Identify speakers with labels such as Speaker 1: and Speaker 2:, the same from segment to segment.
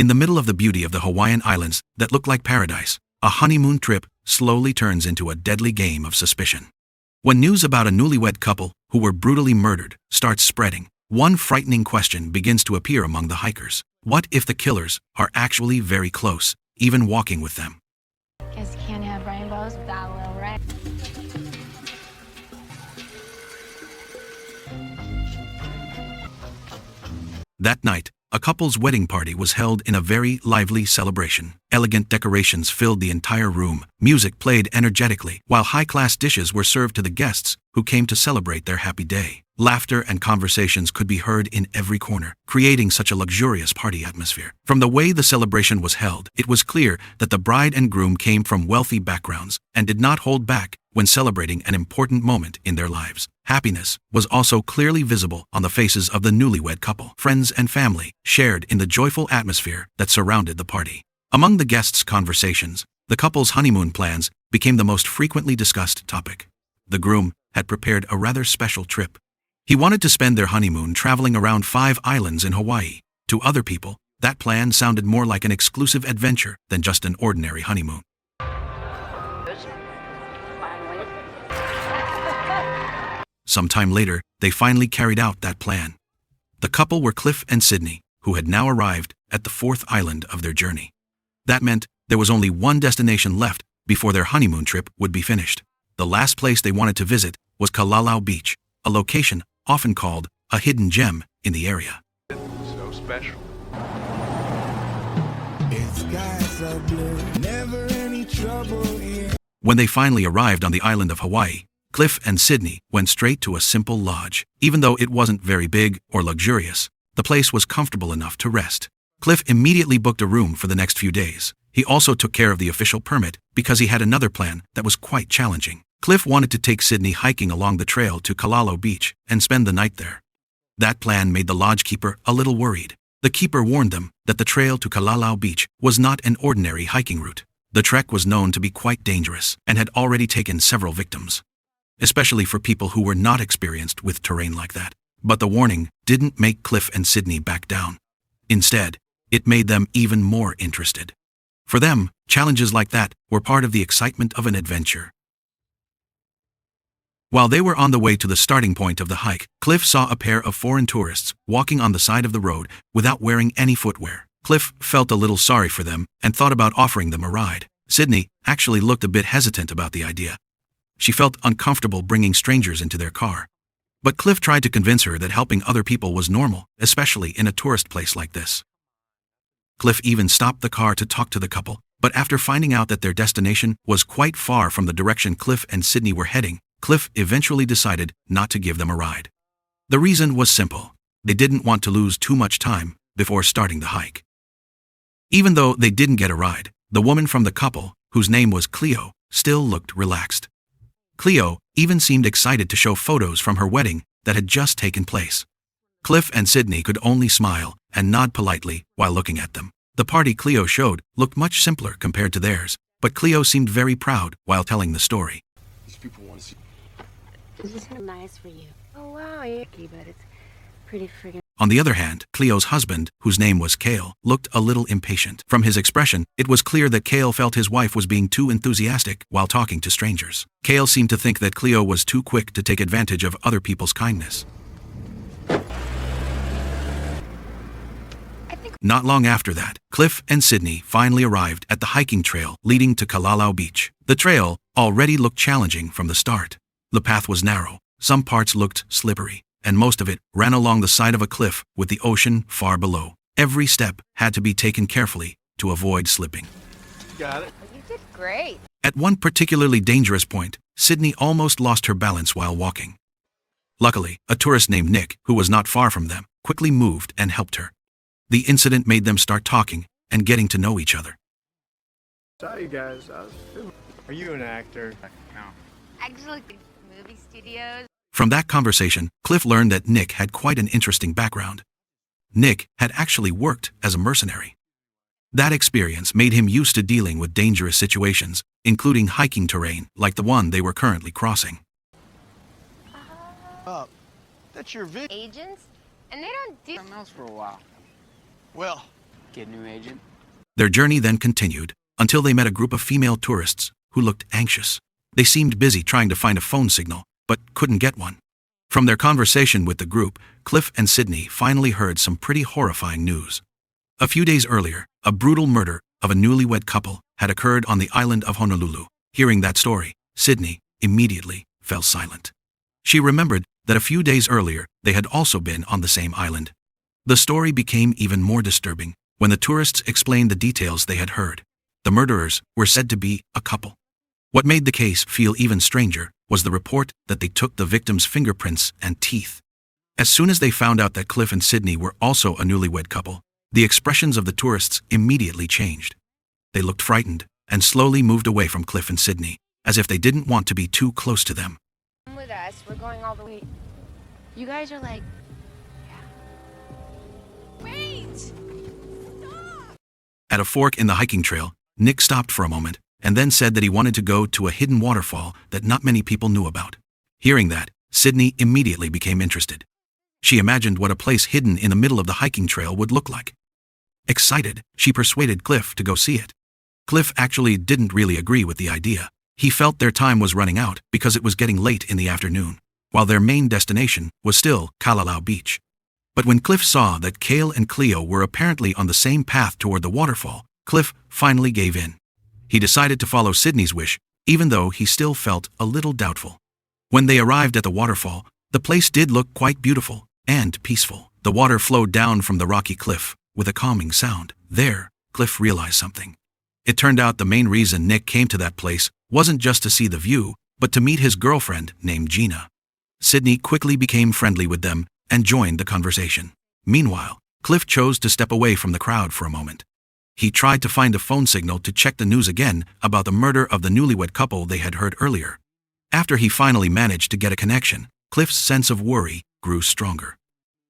Speaker 1: In the middle of the beauty of the Hawaiian Islands that look like paradise, a honeymoon trip slowly turns into a deadly game of suspicion. When news about a newlywed couple who were brutally murdered starts spreading, one frightening question begins to appear among the hikers. What if the killers are actually very close, even walking with them?
Speaker 2: Guess you can't have rainbows without a little red.
Speaker 1: That night, a couple's wedding party was held in a very lively celebration. Elegant decorations filled the entire room, music played energetically, while high-class dishes were served to the guests who came to celebrate their happy day. Laughter and conversations could be heard in every corner, creating such a luxurious party atmosphere. From the way the celebration was held, it was clear that the bride and groom came from wealthy backgrounds and did not hold back when celebrating an important moment in their lives. Happiness was also clearly visible on the faces of the newlywed couple. Friends and family shared in the joyful atmosphere that surrounded the party. Among the guests' conversations, the couple's honeymoon plans became the most frequently discussed topic. The groom had prepared a rather special trip. He wanted to spend their honeymoon traveling around 5 islands in Hawaii. To other people, that plan sounded more like an exclusive adventure than just an ordinary honeymoon. Sometime later, they finally carried out that plan. The couple were Cliff and Sydney, who had now arrived at the 4th island of their journey. That meant there was only one destination left before their honeymoon trip would be finished. The last place they wanted to visit was Kalalau Beach, a location often called a hidden gem in the area.
Speaker 3: So special.
Speaker 4: Never any trouble here.
Speaker 1: When they finally arrived on the island of Hawaii, Cliff and Sydney went straight to a simple lodge. Even though it wasn't very big or luxurious, the place was comfortable enough to rest. Cliff immediately booked a room for the next few days. He also took care of the official permit because he had another plan that was quite challenging. Cliff wanted to take Sydney hiking along the trail to Kalalau Beach and spend the night there. That plan made the lodge keeper a little worried. The keeper warned them that the trail to Kalalau Beach was not an ordinary hiking route. The trek was known to be quite dangerous and had already taken several victims, especially for people who were not experienced with terrain like that. But the warning didn't make Cliff and Sydney back down. Instead, it made them even more interested. For them, challenges like that were part of the excitement of an adventure. While they were on the way to the starting point of the hike, Cliff saw a pair of foreign tourists walking on the side of the road without wearing any footwear. Cliff felt a little sorry for them and thought about offering them a ride. Sydney actually looked a bit hesitant about the idea. She felt uncomfortable bringing strangers into their car. But Cliff tried to convince her that helping other people was normal, especially in a tourist place like this. Cliff even stopped the car to talk to the couple, but after finding out that their destination was quite far from the direction Cliff and Sydney were heading, Cliff eventually decided not to give them a ride. The reason was simple. They didn't want to lose too much time before starting the hike. Even though they didn't get a ride, the woman from the couple, whose name was Cleo, still looked relaxed. Cleo even seemed excited to show photos from her wedding that had just taken place. Cliff and Sydney could only smile and nod politely while looking at them. The party Cleo showed looked much simpler compared to theirs, but Cleo seemed very proud while telling the story.
Speaker 3: These people want to see.
Speaker 2: This is nice for you. Oh wow, icky, but it's pretty friggin'.
Speaker 1: On the other hand, Cleo's husband, whose name was Kale, looked a little impatient. From his expression, it was clear that Kale felt his wife was being too enthusiastic while talking to strangers. Kale seemed to think that Cleo was too quick to take advantage of other people's kindness. Not long after that, Cliff and Sydney finally arrived at the hiking trail leading to Kalalau Beach. The trail already looked challenging from the start. The path was narrow, some parts looked slippery, and most of it ran along the side of a cliff with the ocean far below. Every step had to be taken carefully to avoid slipping.
Speaker 3: Got it.
Speaker 2: You did great.
Speaker 1: At one particularly dangerous point, Sydney almost lost her balance while walking. Luckily, a tourist named Nick, who was not far from them, quickly moved and helped her. The incident made them start talking and getting to know each other.
Speaker 3: Saw you guys. Are you an actor? No.
Speaker 2: Actually, movie studios.
Speaker 1: From that conversation, Cliff learned that Nick had quite an interesting background. Nick had actually worked as a mercenary. That experience made him used to dealing with dangerous situations, including hiking terrain like the one they were currently crossing.
Speaker 3: That's your
Speaker 2: Agents? And they don't do
Speaker 3: something else for a while. Well,
Speaker 5: Get a new agent?
Speaker 1: Their journey then continued until they met a group of female tourists who looked anxious. They seemed busy trying to find a phone signal, but couldn't get one. From their conversation with the group, Cliff and Sydney finally heard some pretty horrifying news. A few days earlier, a brutal murder of a newlywed couple had occurred on the island of Honolulu. Hearing that story, Sydney immediately fell silent. She remembered that a few days earlier they had also been on the same island. The story became even more disturbing when the tourists explained the details they had heard. The murderers were said to be a couple. What made the case feel even stranger was the report that they took the victims' fingerprints and teeth. As soon as they found out that Cliff and Sydney were also a newlywed couple, the expressions of the tourists immediately changed. They looked frightened and slowly moved away from Cliff and Sydney, as if they didn't want to be too close to them.
Speaker 2: Come with us. We're going all the way. You guys are like... Wait!
Speaker 1: At a fork in the hiking trail, Nick stopped for a moment and then said that he wanted to go to a hidden waterfall that not many people knew about. Hearing that, Sydney immediately became interested. She imagined what a place hidden in the middle of the hiking trail would look like. Excited, she persuaded Cliff to go see it. Cliff actually didn't really agree with the idea. He felt their time was running out because it was getting late in the afternoon, while their main destination was still Kalalau Beach. But when Cliff saw that Cale and Cleo were apparently on the same path toward the waterfall, Cliff finally gave in. He decided to follow Sydney's wish, even though he still felt a little doubtful. When they arrived at the waterfall, the place did look quite beautiful and peaceful. The water flowed down from the rocky cliff with a calming sound. There, Cliff realized something. It turned out the main reason Nick came to that place wasn't just to see the view, but to meet his girlfriend named Gina. Sydney quickly became friendly with them and joined the conversation. Meanwhile, Cliff chose to step away from the crowd for a moment. He tried to find a phone signal to check the news again about the murder of the newlywed couple they had heard earlier. After he finally managed to get a connection, Cliff's sense of worry grew stronger.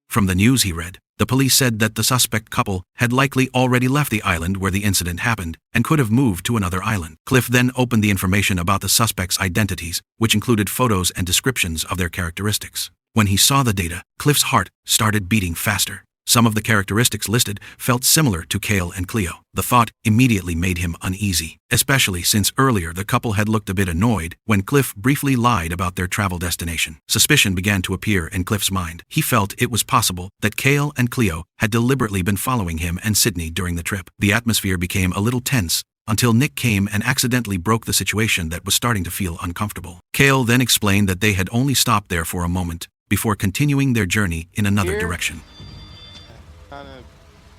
Speaker 1: From the news he read, the police said that the suspect couple had likely already left the island where the incident happened and could have moved to another island. Cliff then opened the information about the suspects' identities, which included photos and descriptions of their characteristics. When he saw the data, Cliff's heart started beating faster. Some of the characteristics listed felt similar to Cale and Cleo. The thought immediately made him uneasy, especially since earlier the couple had looked a bit annoyed when Cliff briefly lied about their travel destination. Suspicion began to appear in Cliff's mind. He felt it was possible that Cale and Cleo had deliberately been following him and Sydney during the trip. The atmosphere became a little tense until Nick came and accidentally broke the situation that was starting to feel uncomfortable. Cale then explained that they had only stopped there for a moment before continuing their journey in another direction.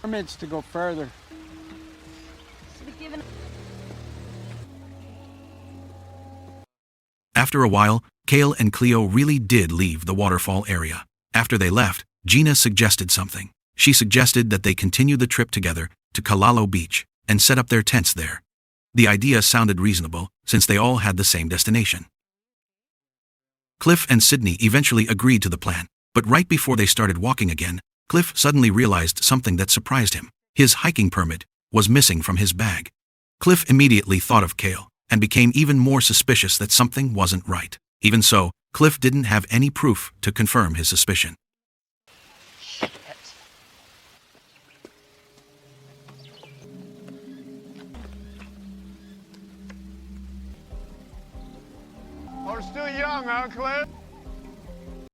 Speaker 5: Permits to go further.
Speaker 1: After a while, Cale and Cleo really did leave the waterfall area. After they left, Gina suggested something. She suggested that they continue the trip together to Kalalau Beach and set up their tents there. The idea sounded reasonable since they all had the same destination. Cliff and Sydney eventually agreed to the plan, but right before they started walking again, Cliff suddenly realized something that surprised him. His hiking permit was missing from his bag. Cliff immediately thought of Cale and became even more suspicious that something wasn't right. Even so, Cliff didn't have any proof to confirm his suspicion.
Speaker 3: We're still young, huh, Cliff?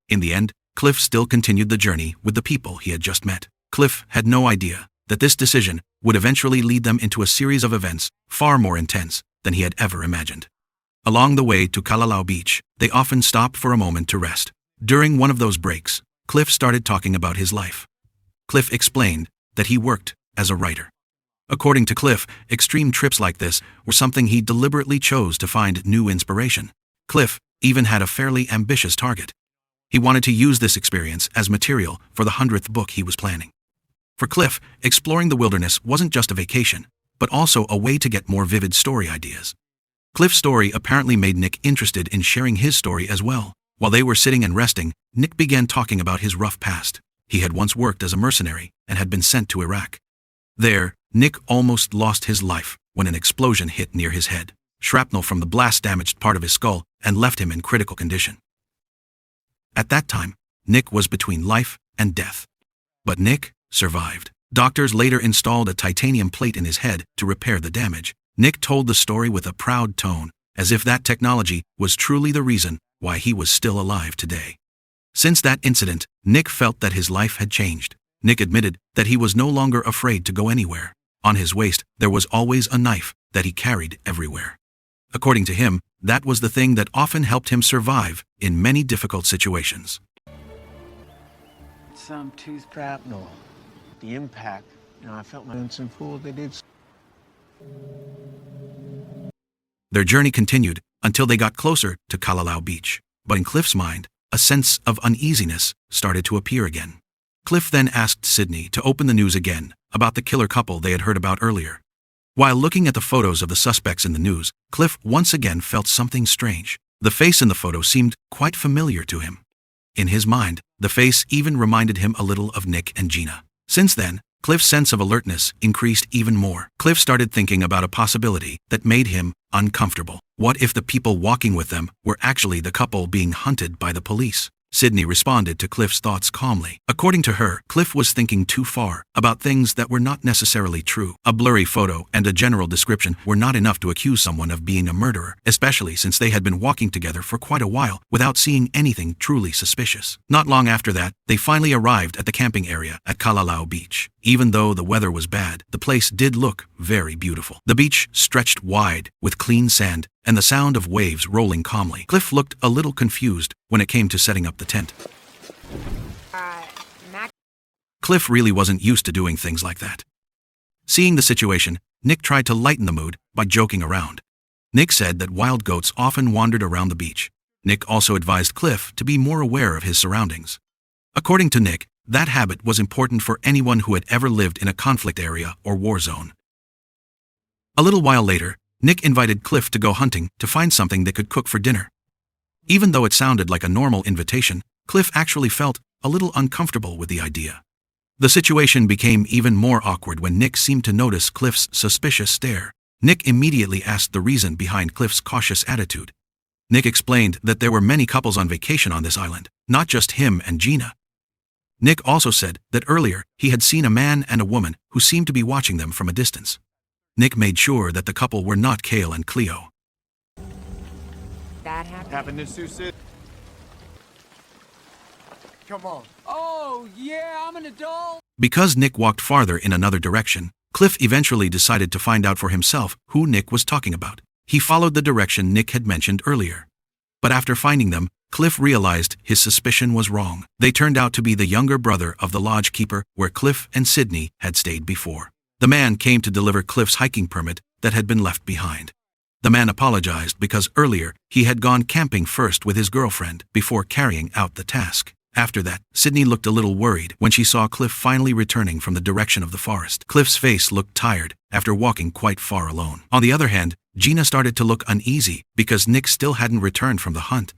Speaker 1: In the end, Cliff still continued the journey with the people he had just met. Cliff had no idea that this decision would eventually lead them into a series of events far more intense than he had ever imagined. Along the way to Kalalau Beach, they often stopped for a moment to rest. During one of those breaks, Cliff started talking about his life. Cliff explained that he worked as a writer. According to Cliff, extreme trips like this were something he deliberately chose to find new inspiration. Cliff even had a fairly ambitious target. He wanted to use this experience as material for the 100th book he was planning. For Cliff, exploring the wilderness wasn't just a vacation, but also a way to get more vivid story ideas. Cliff's story apparently made Nick interested in sharing his story as well. While they were sitting and resting, Nick began talking about his rough past. He had once worked as a mercenary and had been sent to Iraq. There, Nick almost lost his life when an explosion hit near his head. Shrapnel from the blast damaged part of his skull and left him in critical condition. At that time, Nick was between life and death. But Nick survived. Doctors later installed a titanium plate in his head to repair the damage. Nick told the story with a proud tone, as if that technology was truly the reason why he was still alive today. Since that incident, Nick felt that his life had changed. Nick admitted that he was no longer afraid to go anywhere. On his waist, there was always a knife that he carried everywhere. According to him, that was the thing that often helped him survive in many difficult situations.
Speaker 5: Some tooth shrapnel. The impact. I felt my own fool. They did.
Speaker 1: Their journey continued until they got closer to Kalalau Beach. But in Cliff's mind, a sense of uneasiness started to appear again. Cliff then asked Sydney to open the news again about the killer couple they had heard about earlier. While looking at the photos of the suspects in the news, Cliff once again felt something strange. The face in the photo seemed quite familiar to him. In his mind, the face even reminded him a little of Nick and Gina. Since then, Cliff's sense of alertness increased even more. Cliff started thinking about a possibility that made him uncomfortable. What if the people walking with them were actually the couple being hunted by the police? Sydney responded to Cliff's thoughts calmly. According to her, Cliff was thinking too far about things that were not necessarily true. A blurry photo and a general description were not enough to accuse someone of being a murderer, especially since they had been walking together for quite a while without seeing anything truly suspicious. Not long after that, they finally arrived at the camping area at Kalalau Beach. Even though the weather was bad, the place did look very beautiful. The beach stretched wide with clean sand and the sound of waves rolling calmly. Cliff looked a little confused when it came to setting up the tent. Cliff really wasn't used to doing things like that. Seeing the situation, Nick tried to lighten the mood by joking around. Nick said that wild goats often wandered around the beach. Nick also advised Cliff to be more aware of his surroundings. According to Nick, that habit was important for anyone who had ever lived in a conflict area or war zone. A little while later, Nick invited Cliff to go hunting to find something they could cook for dinner. Even though it sounded like a normal invitation, Cliff actually felt a little uncomfortable with the idea. The situation became even more awkward when Nick seemed to notice Cliff's suspicious stare. Nick immediately asked the reason behind Cliff's cautious attitude. Nick explained that there were many couples on vacation on this island, not just him and Gina. Nick also said that earlier he had seen a man and a woman who seemed to be watching them from a distance. Nick made sure that the couple were not Kale and Cleo.
Speaker 2: That happened.
Speaker 3: Happened to Sioux City. Come on.
Speaker 5: Oh, yeah, I'm an adult.
Speaker 1: Because Nick walked farther in another direction, Cliff eventually decided to find out for himself who Nick was talking about. He followed the direction Nick had mentioned earlier. But after finding them, Cliff realized his suspicion was wrong. They turned out to be the younger brother of the lodge keeper where Cliff and Sydney had stayed before. The man came to deliver Cliff's hiking permit that had been left behind. The man apologized because earlier he had gone camping first with his girlfriend before carrying out the task. After that, Sydney looked a little worried when she saw Cliff finally returning from the direction of the forest. Cliff's face looked tired after walking quite far alone. On the other hand, Gina started to look uneasy because Nick still hadn't returned from the hunt.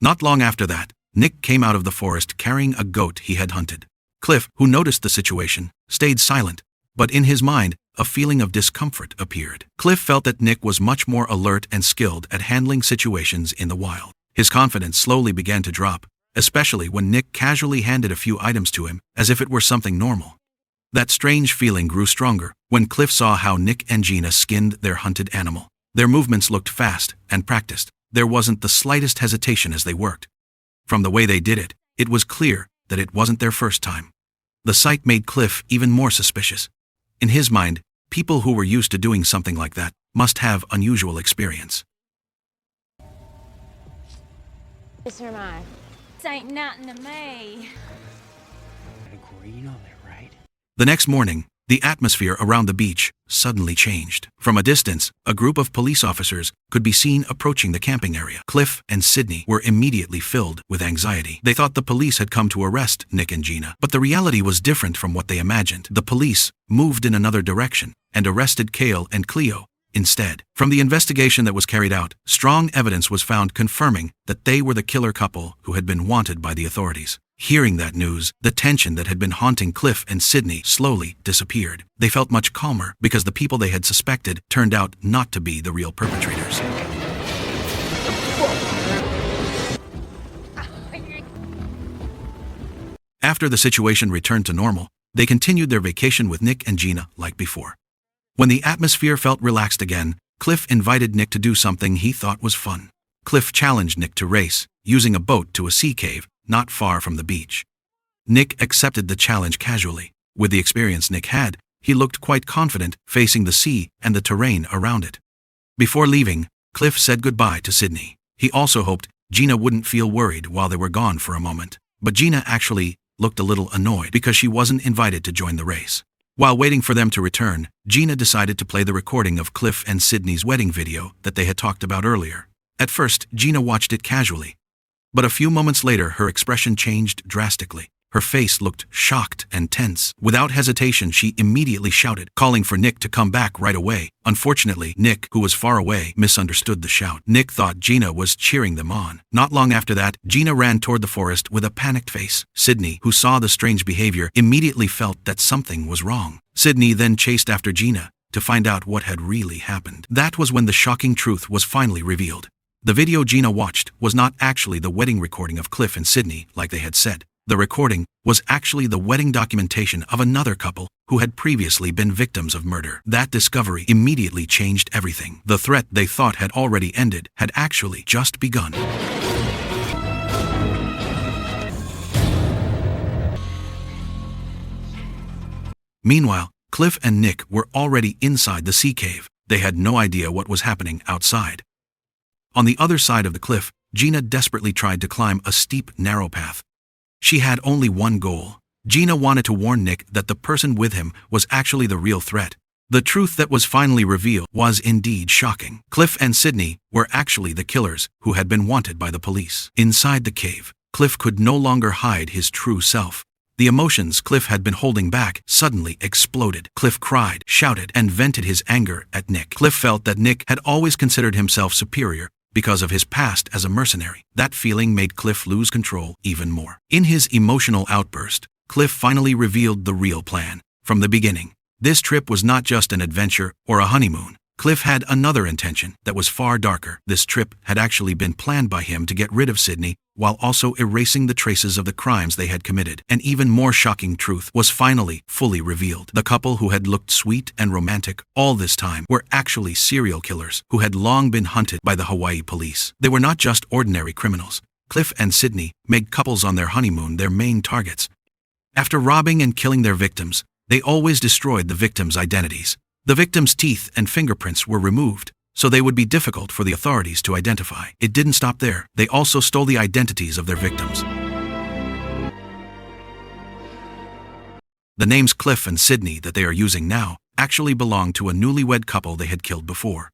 Speaker 1: Not long after that, Nick came out of the forest carrying a goat he had hunted. Cliff, who noticed the situation, stayed silent, but in his mind, a feeling of discomfort appeared. Cliff felt that Nick was much more alert and skilled at handling situations in the wild. His confidence slowly began to drop, especially when Nick casually handed a few items to him as if it were something normal. That strange feeling grew stronger when Cliff saw how Nick and Gina skinned their hunted animal. Their movements looked fast and practiced. There wasn't the slightest hesitation as they worked. From the way they did it, it was clear that it wasn't their first time. The sight made Cliff even more suspicious. In his mind, people who were used to doing something like that must have unusual experience.
Speaker 2: Yes, or my.
Speaker 6: This ain't nothing to me.
Speaker 5: Corey, you know that, right?
Speaker 1: The next morning, the atmosphere around the beach suddenly changed. From a distance, a group of police officers could be seen approaching the camping area. Cliff and Sydney were immediately filled with anxiety. They thought the police had come to arrest Nick and Gina, but the reality was different from what they imagined. The police moved in another direction and arrested Kale and Cleo instead. From the investigation that was carried out, strong evidence was found confirming that they were the killer couple who had been wanted by the authorities. Hearing that news, the tension that had been haunting Cliff and Sydney slowly disappeared. They felt much calmer because the people they had suspected turned out not to be the real perpetrators. After the situation returned to normal, they continued their vacation with Nick and Gina like before. When the atmosphere felt relaxed again, Cliff invited Nick to do something he thought was fun. Cliff challenged Nick to race, using a boat to a sea cave not far from the beach. Nick accepted the challenge casually. With the experience Nick had, he looked quite confident facing the sea and the terrain around it. Before leaving, Cliff said goodbye to Sydney. He also hoped Gina wouldn't feel worried while they were gone for a moment. But Gina actually looked a little annoyed because she wasn't invited to join the race. While waiting for them to return, Gina decided to play the recording of Cliff and Sydney's wedding video that they had talked about earlier. At first, Gina watched it casually. But a few moments later, her expression changed drastically. Her face looked shocked and tense. Without hesitation, she immediately shouted, calling for Nick to come back right away. Unfortunately, Nick, who was far away, misunderstood the shout. Nick thought Gina was cheering them on. Not long after that, Gina ran toward the forest with a panicked face. Sydney, who saw the strange behavior, immediately felt that something was wrong. Sydney then chased after Gina to find out what had really happened. That was when the shocking truth was finally revealed. The video Gina watched was not actually the wedding recording of Cliff and Sydney like they had said. The recording was actually the wedding documentation of another couple who had previously been victims of murder. That discovery immediately changed everything. The threat they thought had already ended had actually just begun. Meanwhile, Cliff and Nick were already inside the sea cave. They had no idea what was happening outside. On the other side of the cliff, Gina desperately tried to climb a steep, narrow path. She had only one goal. Gina wanted to warn Nick that the person with him was actually the real threat. The truth that was finally revealed was indeed shocking. Cliff and Sydney were actually the killers who had been wanted by the police. Inside the cave, Cliff could no longer hide his true self. The emotions Cliff had been holding back suddenly exploded. Cliff cried, shouted, and vented his anger at Nick. Cliff felt that Nick had always considered himself superior because of his past as a mercenary. That feeling made Cliff lose control even more. In his emotional outburst, Cliff finally revealed the real plan. From the beginning, this trip was not just an adventure or a honeymoon. Cliff had another intention that was far darker. This trip had actually been planned by him to get rid of Sydney while also erasing the traces of the crimes they had committed. An even more shocking truth was finally fully revealed. The couple who had looked sweet and romantic all this time were actually serial killers who had long been hunted by the Hawaii police. They were not just ordinary criminals. Cliff and Sydney made couples on their honeymoon their main targets. After robbing and killing their victims, they always destroyed the victims' identities. The victims' teeth and fingerprints were removed, so they would be difficult for the authorities to identify. It didn't stop there. They also stole the identities of their victims. The names Cliff and Sydney that they are using now actually belonged to a newlywed couple they had killed before.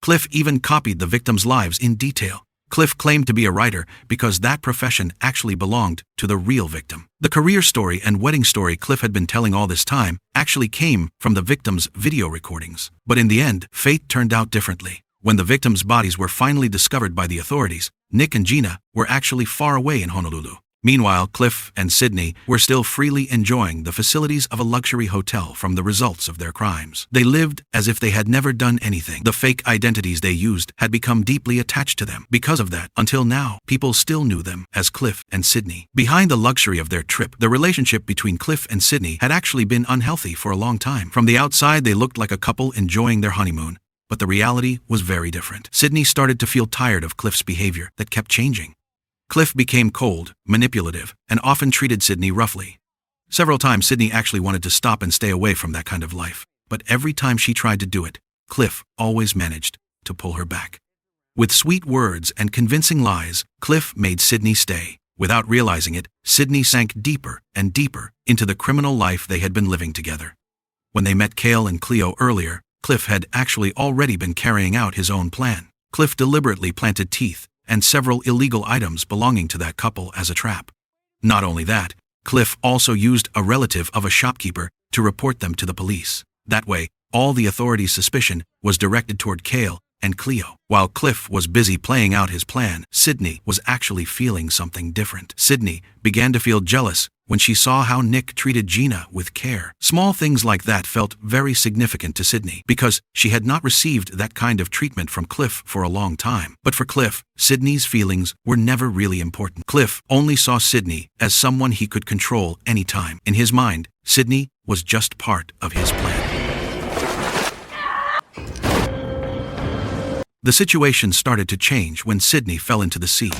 Speaker 1: Cliff even copied the victims' lives in detail. Cliff claimed to be a writer because that profession actually belonged to the real victim. The career story and wedding story Cliff had been telling all this time actually came from the victims' video recordings. But in the end, fate turned out differently. When the victims' bodies were finally discovered by the authorities, Nick and Gina were actually far away in Honolulu. Meanwhile, Cliff and Sydney were still freely enjoying the facilities of a luxury hotel from the results of their crimes. They lived as if they had never done anything. The fake identities they used had become deeply attached to them. Because of that, until now, people still knew them as Cliff and Sydney. Behind the luxury of their trip, the relationship between Cliff and Sydney had actually been unhealthy for a long time. From the outside, they looked like a couple enjoying their honeymoon. But the reality was very different. Sydney started to feel tired of Cliff's behavior that kept changing. Cliff became cold, manipulative, and often treated Sydney roughly. Several times Sydney actually wanted to stop and stay away from that kind of life, but every time she tried to do it, Cliff always managed to pull her back. With sweet words and convincing lies, Cliff made Sydney stay. Without realizing it, Sydney sank deeper and deeper into the criminal life they had been living together. When they met Cale and Cleo earlier, Cliff had actually already been carrying out his own plan. Cliff deliberately planted teeth and several illegal items belonging to that couple as a trap. Not only that, Cliff also used a relative of a shopkeeper to report them to the police. That way, all the authorities' suspicion was directed toward Cale and Cleo. While Cliff was busy playing out his plan, Sydney was actually feeling something different. Sydney began to feel jealous when she saw how Nick treated Gina with care. Small things like that felt very significant to Sydney because she had not received that kind of treatment from Cliff for a long time. But for Cliff, Sydney's feelings were never really important. Cliff only saw Sydney as someone he could control anytime. In his mind, Sydney was just part of his plan. The situation started to change when Sydney fell into the sea.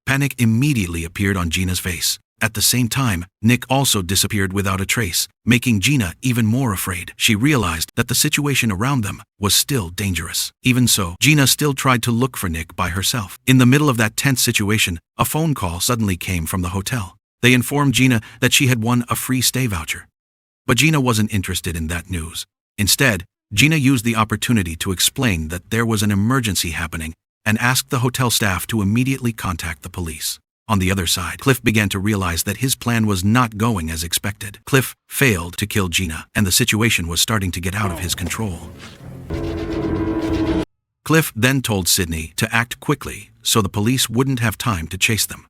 Speaker 1: Panic immediately appeared on Gina's face. At the same time, Nick also disappeared without a trace, making Gina even more afraid. She realized that the situation around them was still dangerous. Even so, Gina still tried to look for Nick by herself. In the middle of that tense situation, a phone call suddenly came from the hotel. They informed Gina that she had won a free stay voucher. But Gina wasn't interested in that news. Instead, Gina used the opportunity to explain that there was an emergency happening and asked the hotel staff to immediately contact the police. On the other side, Cliff began to realize that his plan was not going as expected. Cliff failed to kill Gina, and the situation was starting to get out of his control. Cliff then told Sydney to act quickly so the police wouldn't have time to chase them.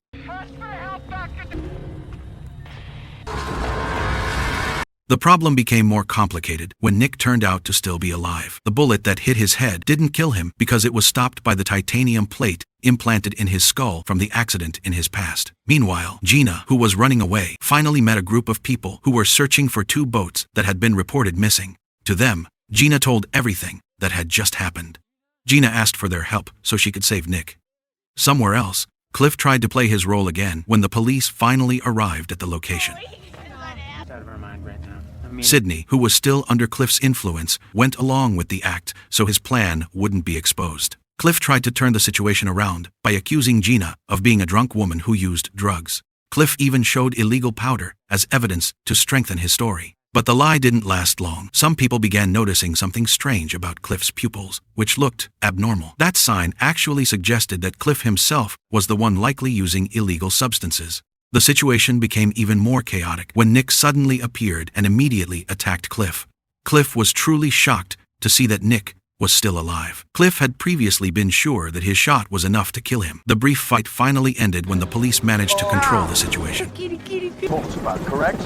Speaker 1: The problem became more complicated when Nick turned out to still be alive. The bullet that hit his head didn't kill him because it was stopped by the titanium plate implanted in his skull from the accident in his past. Meanwhile, Gina, who was running away, finally met a group of people who were searching for 2 boats that had been reported missing. To them, Gina told everything that had just happened. Gina asked for their help so she could save Nick. Somewhere else, Cliff tried to play his role again when the police finally arrived at the location. Sydney, who was still under Cliff's influence, went along with the act so his plan wouldn't be exposed. Cliff tried to turn the situation around by accusing Gina of being a drunk woman who used drugs. Cliff even showed illegal powder as evidence to strengthen his story. But the lie didn't last long. Some people began noticing something strange about Cliff's pupils, which looked abnormal. That sign actually suggested that Cliff himself was the one likely using illegal substances. The situation became even more chaotic when Nick suddenly appeared and immediately attacked Cliff. Cliff was truly shocked to see that Nick was still alive. Cliff had previously been sure that his shot was enough to kill him. The brief fight finally ended when the police managed to control the situation.
Speaker 5: Correct?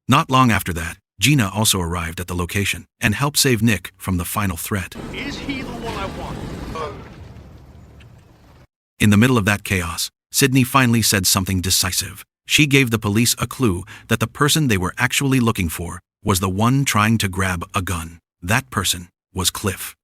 Speaker 1: Not long after that, Gina also arrived at the location and helped save Nick from the final threat.
Speaker 3: Is he the one I want?
Speaker 1: In the middle of that chaos, Sydney finally said something decisive. She gave the police a clue that the person they were actually looking for was the one trying to grab a gun. That person was Cliff.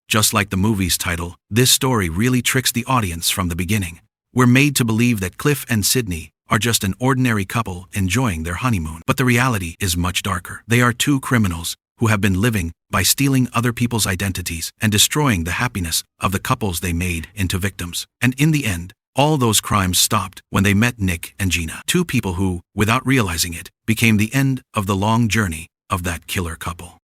Speaker 1: Just like the movie's title, this story really tricks the audience from the beginning. We're made to believe that Cliff and Sydney are just an ordinary couple enjoying their honeymoon. But the reality is much darker. They are 2 criminals who have been living by stealing other people's identities and destroying the happiness of the couples they made into victims. And in the end, all those crimes stopped when they met Nick and Gina, 2 people who, without realizing it, became the end of the long journey of that killer couple.